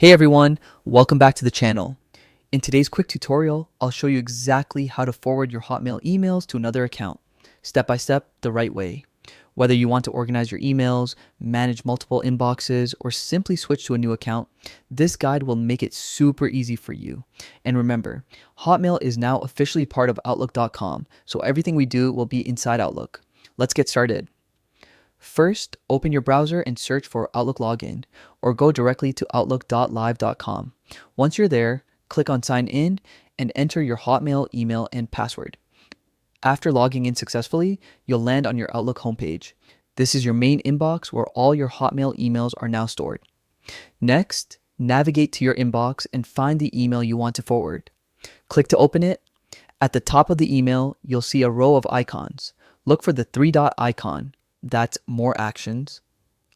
Hey everyone, welcome back to the channel. In today's quick tutorial, I'll show you exactly how to forward your Hotmail emails to another account, step by step, the right way. Whether you want to organize your emails, manage multiple inboxes, or simply switch to a new account, this guide will make it super easy for you. And remember, Hotmail is now officially part of Outlook.com, so everything we do will be inside Outlook. Let's get started. First, open your browser and search for Outlook login, or go directly to outlook.live.com. Once you're there, click on Sign In and enter your Hotmail email and password. After logging in successfully, you'll land on your Outlook homepage. This is your main inbox where all your Hotmail emails are now stored. Next, navigate to your inbox and find the email you want to forward. Click to open it. At the top of the email, you'll see a row of icons. Look for the three-dot icon. That's More Actions.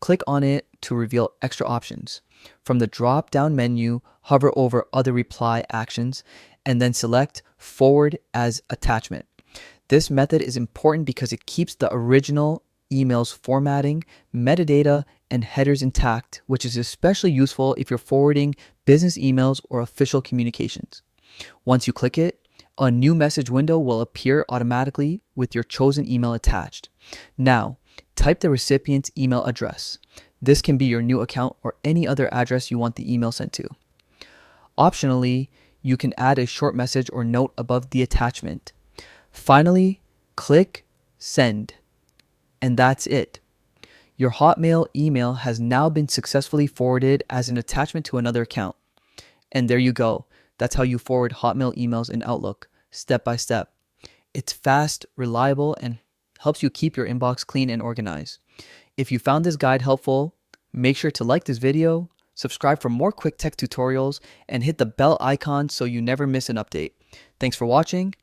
Click on it to reveal extra options. From the drop-down menu, hover over Other Reply Actions and then select Forward as Attachment. This method is important because it keeps the original email's formatting, metadata, and headers intact, which is especially useful if you're forwarding business emails or official communications. Once you click it, a new message window will appear automatically with your chosen email attached. Now, type the recipient's email address. This can be your new account or any other address you want the email sent to. Optionally, you can add a short message or note above the attachment. Finally, click Send. And that's it. Your Hotmail email has now been successfully forwarded as an attachment to another account. And there you go. That's how you forward Hotmail emails in Outlook, step by step. It's fast, reliable, and helps you keep your inbox clean and organized. If you found this guide helpful, make sure to like this video, subscribe for more quick tech tutorials, and hit the bell icon so you never miss an update. Thanks for watching,